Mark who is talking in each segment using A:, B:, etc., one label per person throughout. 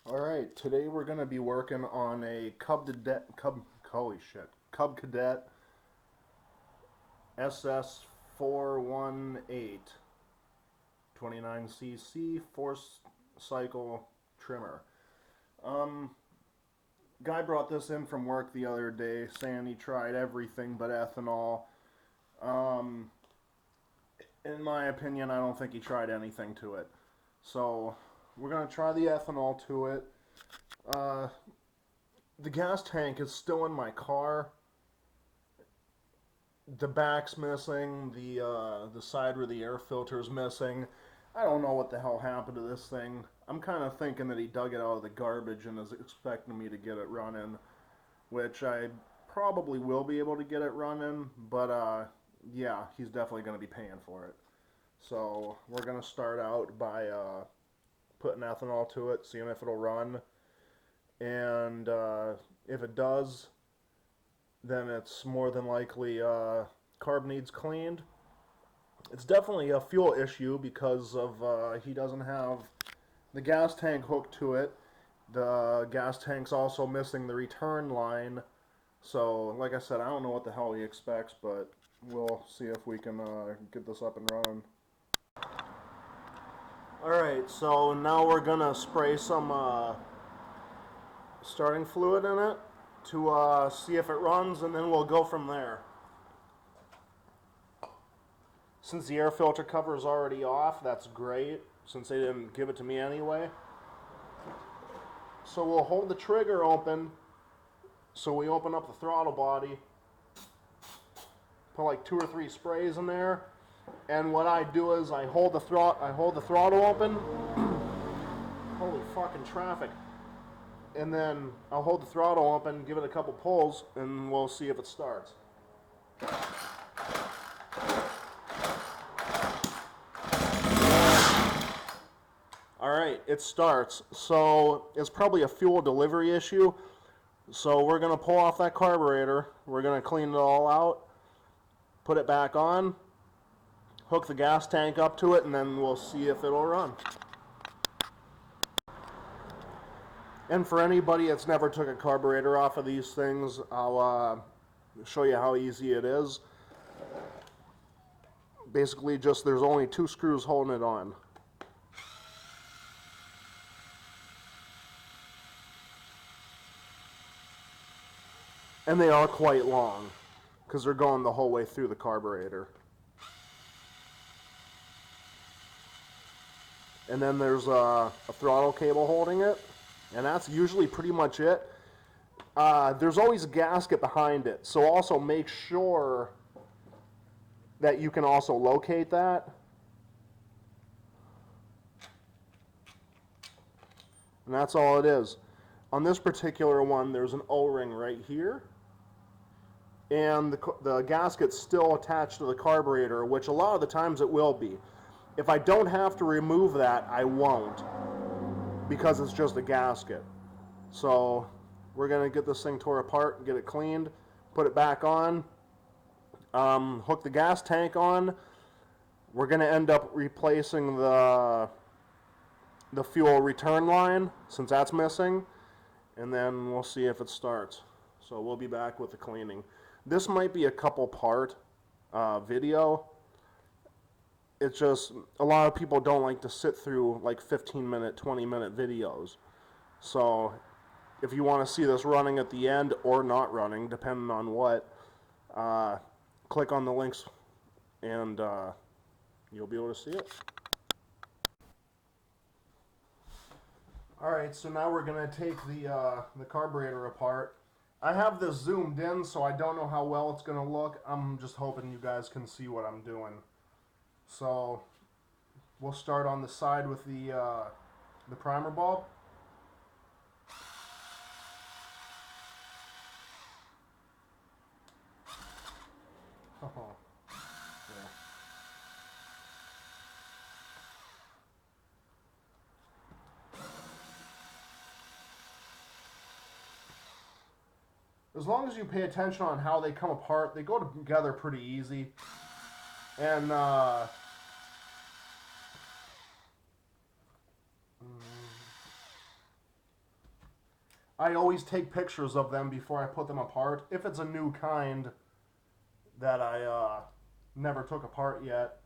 A: Alright, today we're going to be working on a Cub Cadet SS418 29cc 4-cycle trimmer. Guy brought this in from work the other day saying he tried everything but ethanol. In my opinion, I don't think he tried anything to it. So we're going to try the ethanol to it. The gas tank is still in my car. The back's missing. The side where the air filter is missing. I don't know what the hell happened to this thing. I'm kind of thinking that he dug it out of the garbage and is expecting me to get it running, which I probably will be able to get it running, but yeah, he's definitely going to be paying for it. So we're going to start out by putting ethanol to it, seeing if it'll run, and if it does, then it's more than likely carb needs cleaned. It's definitely a fuel issue because of he doesn't have the gas tank hooked to it. The gas tank's also missing the return line. So, like I said, I don't know what the hell he expects, but we'll see if we can get this up and running. Alright, so now we're going to spray some starting fluid in it to see if it runs, and then we'll go from there. Since the air filter cover is already off, that's great, since they didn't give it to me anyway. So we'll hold the trigger open, so we open up the throttle body, put like 2 or 3 sprays in there, and what I do is I hold the throttle open. Holy fucking traffic. And then I'll hold the throttle open, give it a couple pulls, and we'll see if it starts. Alright, it starts. So it's probably a fuel delivery issue. So we're going to pull off that carburetor. We're going to clean it all out, put it back on, hook the gas tank up to it, and then we'll see if it'll run. And for anybody that's never took a carburetor off of these things, I'll show you how easy it is. Basically, just there's only 2 screws holding it on. And they are quite long, because they're going the whole way through the carburetor. And then there's a throttle cable holding it, and that's usually pretty much it. There's always a gasket behind it, so also make sure that you can also locate that. And that's all it is. On this particular one, there's an O-ring right here. And the gasket's still attached to the carburetor, which a lot of the times it will be. If I don't have to remove that, I won't, because it's just a gasket. So we're going to get this thing tore apart, get it cleaned, put it back on, hook the gas tank on. We're going to end up replacing the fuel return line, since that's missing, and then we'll see if it starts. So we'll be back with the cleaning. This might be a couple part video. It's just a lot of people don't like to sit through like 15-minute, 20-minute videos. So if you want to see this running at the end or not running, depending on what, click on the links and you'll be able to see it. Alright, so now we're going to take the carburetor apart. I have this zoomed in, so I don't know how well it's going to look. I'm just hoping you guys can see what I'm doing. So we'll start on the side with the primer bulb. Oh, yeah. As long as you pay attention on how they come apart, they go together pretty easy. And I always take pictures of them before I put them apart. If it's a new kind that I never took apart yet.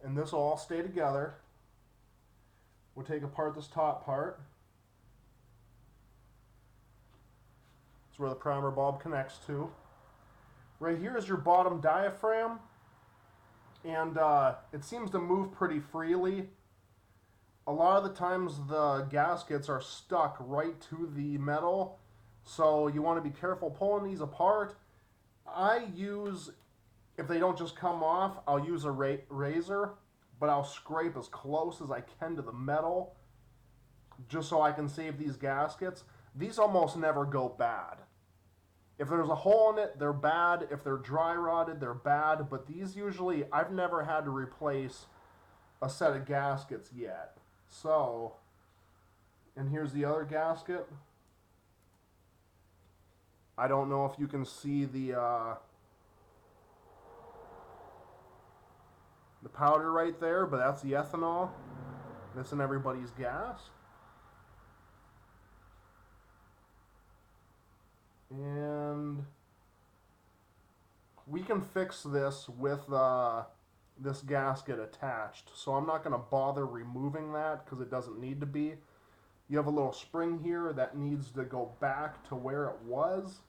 A: And this will all stay together. We'll take apart this top part. It's where the primer bulb connects to. Right here is your bottom diaphragm. And it seems to move pretty freely. A lot of the times the gaskets are stuck right to the metal. So you want to be careful pulling these apart. I use, if they don't just come off, I'll use a razor. But I'll scrape as close as I can to the metal just so I can save these gaskets. These almost never go bad. If there's a hole in it, they're bad. If they're dry rotted, they're bad. But these usually, I've never had to replace a set of gaskets yet. So, and here's the other gasket. I don't know if you can see the powder right there, but that's the ethanol. This in everybody's gas. And we can fix this with this gasket attached. So I'm not going to bother removing that because it doesn't need to be. You have a little spring here that needs to go back to where it was.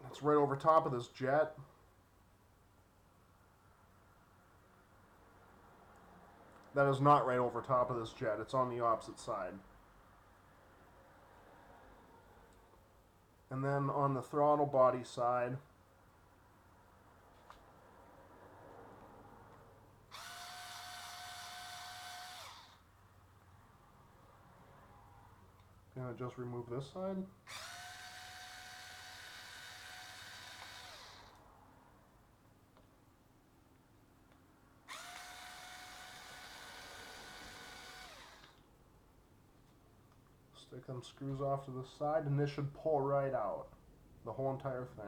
A: It's right over top of this jet. That is not right over top of this jet. It's on the opposite side. And then on the throttle body side, I'm going to just remove this side. Stick them screws off to the side, and this should pull right out. The whole entire thing.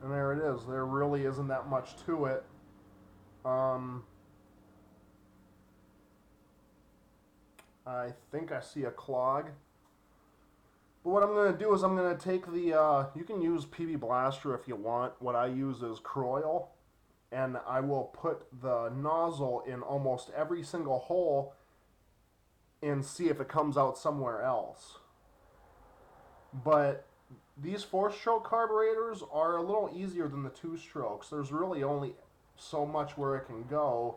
A: And there it is. There really isn't that much to it. I think I see a clog. But what I'm going to do is I'm going to take the, you can use PB Blaster if you want. What I use is Croil. And I will put the nozzle in almost every single hole and see if it comes out somewhere else. But these 4-stroke carburetors are a little easier than the 2-strokes. There's really only so much where it can go.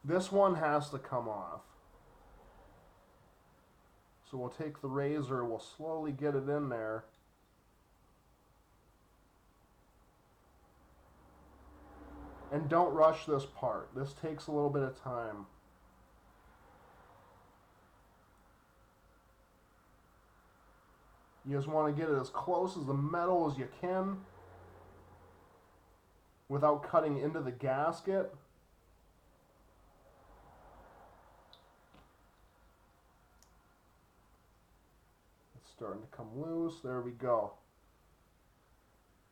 A: This one has to come off. So we'll take the razor, we'll slowly get it in there. And don't rush this part. This takes a little bit of time. You just want to get it as close as the metal as you can without cutting into the gasket. It's starting to come loose. There we go.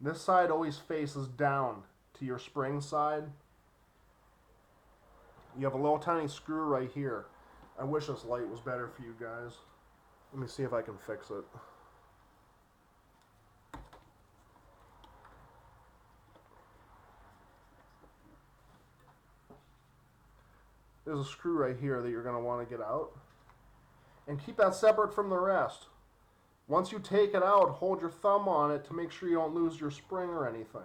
A: This side always faces down to your spring side. You have a little tiny screw right here. I wish this light was better for you guys. Let me see if I can fix it. There's a screw right here that you're going to want to get out. And keep that separate from the rest. Once you take it out, hold your thumb on it to make sure you don't lose your spring or anything.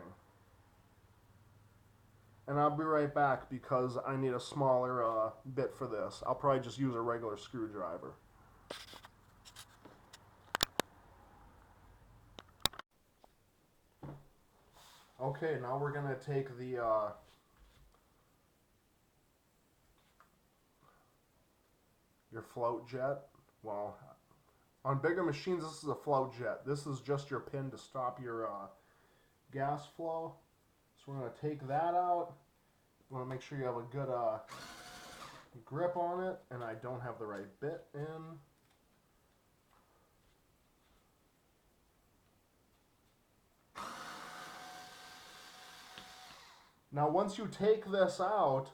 A: And I'll be right back because I need a smaller bit for this. I'll probably just use a regular screwdriver. Okay, now we're going to take the your float jet. Well, on bigger machines, this is a float jet. This is just your pin to stop your gas flow. So we're going to take that out. You want to make sure you have a good grip on it, and I don't have the right bit in. Now once you take this out,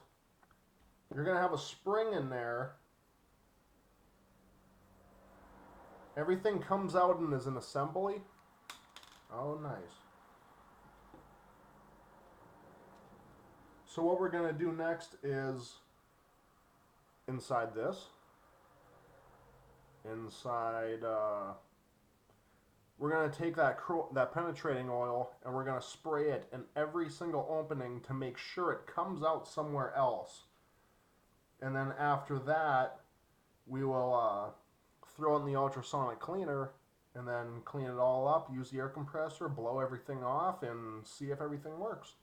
A: you're going to have a spring in there. Everything comes out and is an assembly. Oh, nice. So what we're going to do next is inside this. We're going to take that penetrating oil and we're going to spray it in every single opening to make sure it comes out somewhere else. And then after that, we will throw in the ultrasonic cleaner and then clean it all up, use the air compressor, blow everything off, and see if everything works.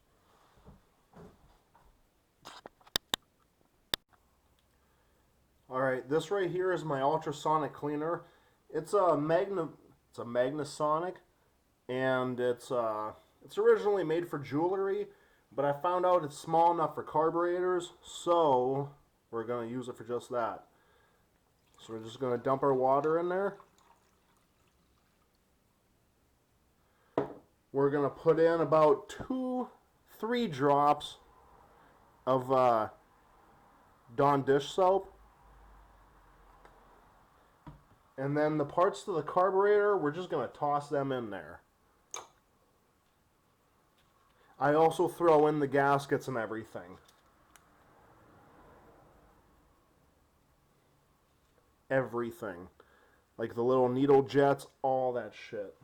A: Alright, this right here is my ultrasonic cleaner. It's a Magnasonic, and it's originally made for jewelry, but I found out it's small enough for carburetors, so we're going to use it for just that. So we're just going to dump our water in there. We're going to put in about 2-3 drops of Dawn dish soap. And then the parts to the carburetor, we're just going to toss them in there. I also throw in the gaskets and everything. Everything. Like the little needle jets, all that shit.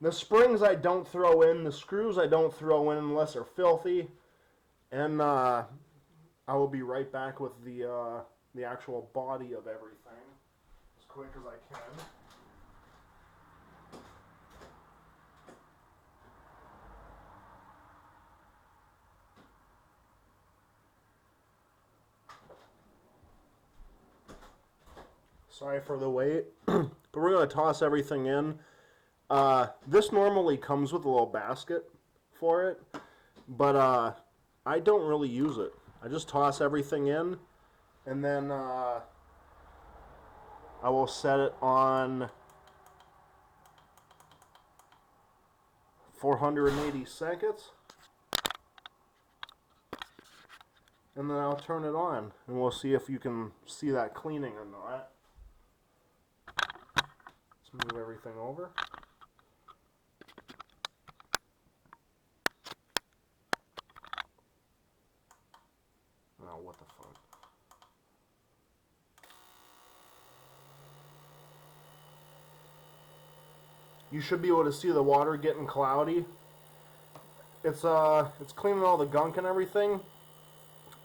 A: The springs I don't throw in. The screws I don't throw in unless they're filthy. And I will be right back with the actual body of everything. As quick as I can. Sorry for the wait. But we're going to toss everything in. This normally comes with a little basket for it. But I don't really use it. I just toss everything in. And then I will set it on 480 seconds. And then I'll turn it on. And we'll see if you can see that cleaning or not. Let's move everything over. Oh, what the fuck. You should be able to see the water getting cloudy. It's cleaning all the gunk and everything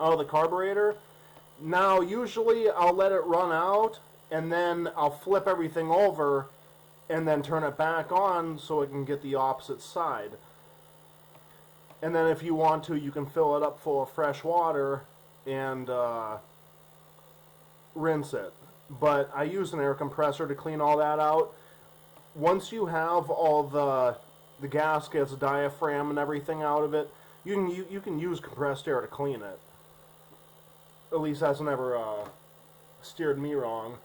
A: out of the carburetor. Now, usually I'll let it run out, and then I'll flip everything over, and then turn it back on so it can get the opposite side. And then if you want to, you can fill it up full of fresh water and rinse it. But I use an air compressor to clean all that out. Once you have all the gaskets, diaphragm, and everything out of it, you can use compressed air to clean it. At least that's never steered me wrong.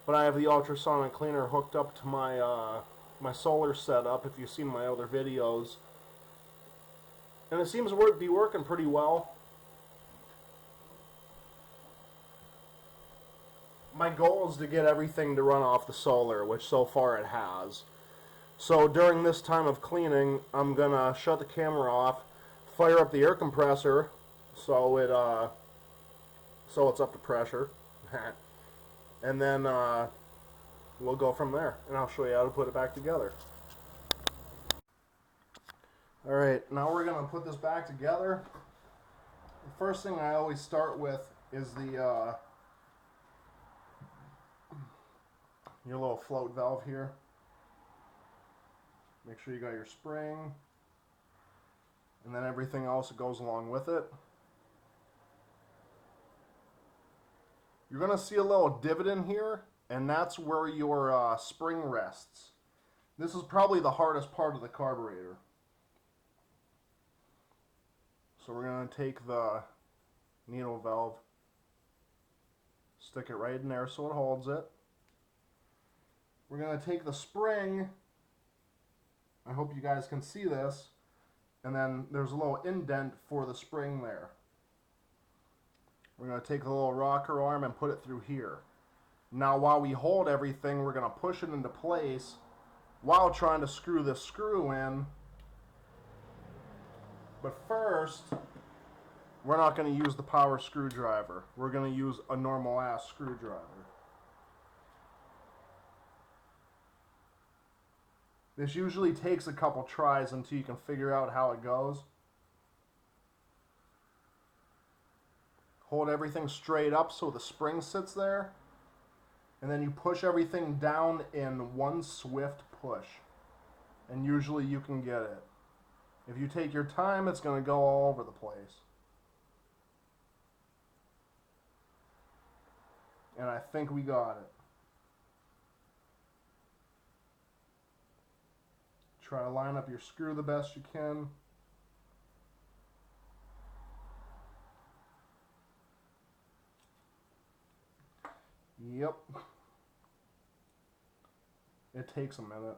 A: But I have the ultrasonic cleaner hooked up to my solar setup, if you've seen my other videos. And it seems to be working pretty well. My goal is to get everything to run off the solar, which so far it has. So during this time of cleaning, I'm going to shut the camera off, fire up the air compressor so it's up to pressure. And then we'll go from there, and I'll show you how to put it back together. Alright, now we're going to put this back together. The first thing I always start with is your little float valve here. Make sure you got your spring, and then everything else that goes along with it. You're going to see a little divot in here, and that's where your spring rests. This is probably the hardest part of the carburetor. So So we're going to take the needle valve, stick it right in there so it holds it. We're going to take the spring, I hope you guys can see this, and then there's a little indent for the spring there. We're going to take the little rocker arm and put it through here. Now while we hold everything, we're going to push it into place while trying to screw this screw in. But first, we're not going to use the power screwdriver. We're going to use a normal ass screwdriver. This usually takes a couple tries until you can figure out how it goes. Hold everything straight up so the spring sits there. And then you push everything down in one swift push. And usually you can get it. If you take your time, it's going to go all over the place. And I think we got it. Try to line up your screw the best you can. Yep. It takes a minute.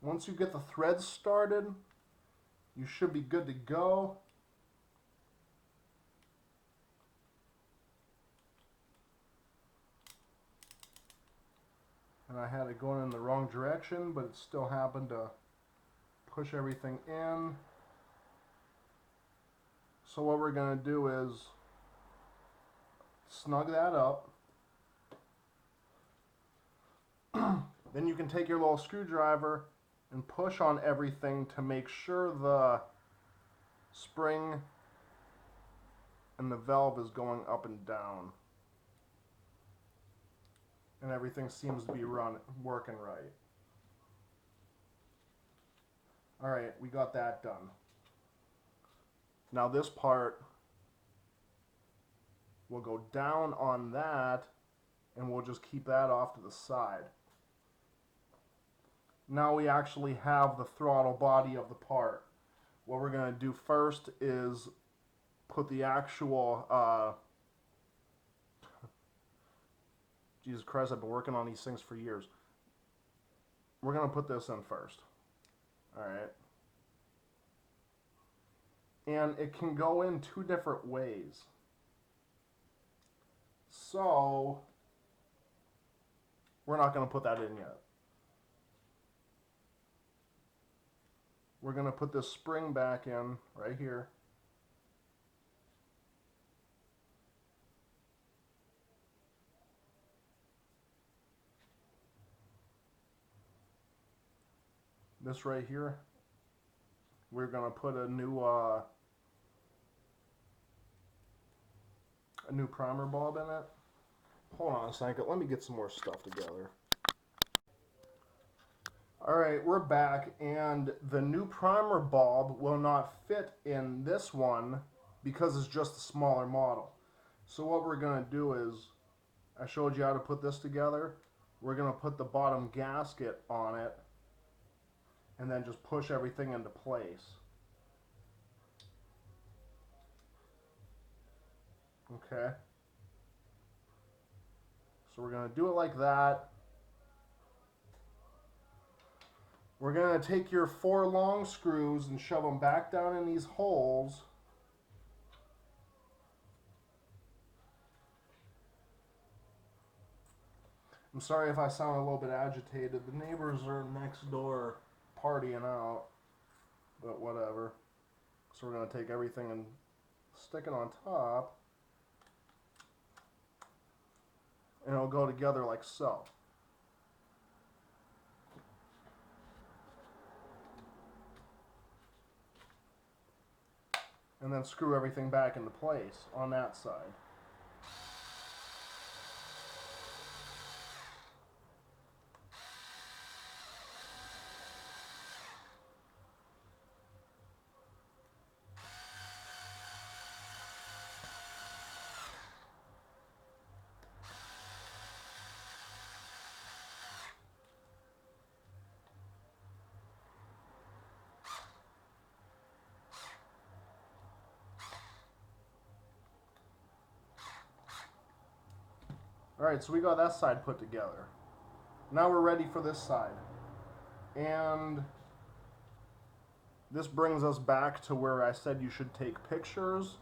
A: Once you get the threads started, you should be good to go. And I had it going in the wrong direction, but it still happened to push everything in. So what we're going to do is snug that up. Then you can take your little screwdriver and push on everything to make sure the spring and the valve is going up and down. And everything seems to be working right. Alright, we got that done. Now this part will go down on that, and we'll just keep that off to the side. Now we actually have the throttle body of the part. What we're going to do first is put the actual Jesus Christ, I've been working on these things for years. We're going to put this in first. Alright. And it can go in two different ways. So, we're not going to put that in yet. We're going to put this spring back in right here. This right here, we're going to put a new primer bulb in it. Hold on a second, let me get some more stuff together. Alright, we're back, and the new primer bulb will not fit in this one because it's just a smaller model. So what we're going to do is, I showed you how to put this together. We're going to put the bottom gasket on it and then just push everything into place. Okay. So we're going to do it like that. We're going to take your 4 long screws and shove them back down in these holes. I'm sorry if I sound a little bit agitated. The neighbors are next door partying out, but whatever. So we're going to take everything and stick it on top, and it'll go together like so. And then screw everything back into place on that side. Alright, so we got that side put together. Now we're ready for this side. And this brings us back to where I said you should take pictures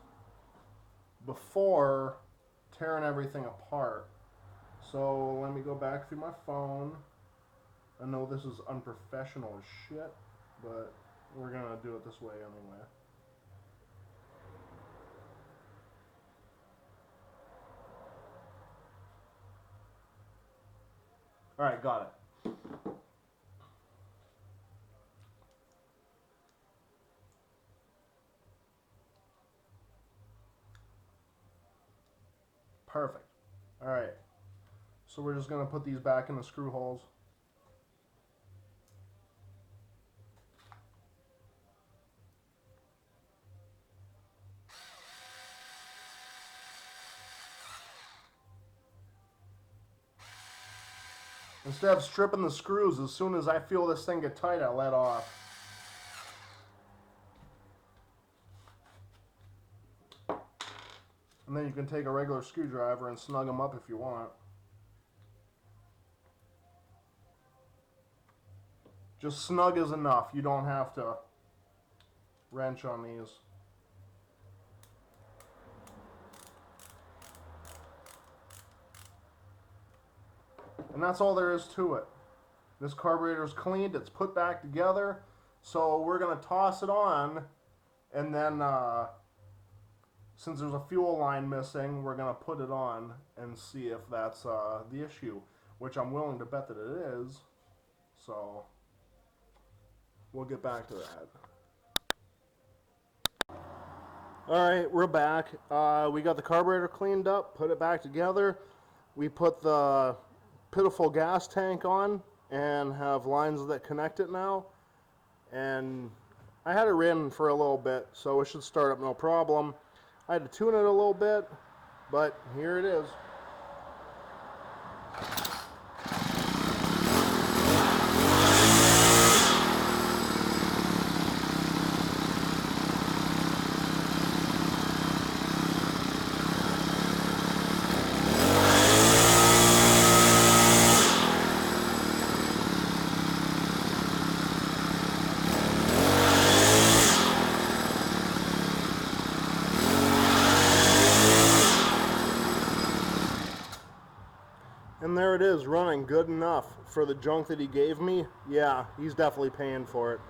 A: before tearing everything apart. So let me go back through my phone. I know this is unprofessional as shit, but we're gonna do it this way anyway. Alright, got it. Perfect. Alright. So we're just going to put these back in the screw holes. Instead of stripping the screws, as soon as I feel this thing get tight, I let off. And then you can take a regular screwdriver and snug them up if you want. Just snug is enough. You don't have to wrench on these. And that's all there is to it. This carburetor is cleaned. It's put back together. So we're going to toss it on. And then, since there's a fuel line missing, we're going to put it on and see if that's the issue. Which I'm willing to bet that it is. So we'll get back to that. Alright, we're back. We got the carburetor cleaned up, put it back together. We put the pitiful gas tank on and have lines that connect it now. And I had it ran for a little bit, so it should start up no problem. I had to tune it a little bit, but here it is. And there it is, running good enough for the junk that he gave me. Yeah, he's definitely paying for it.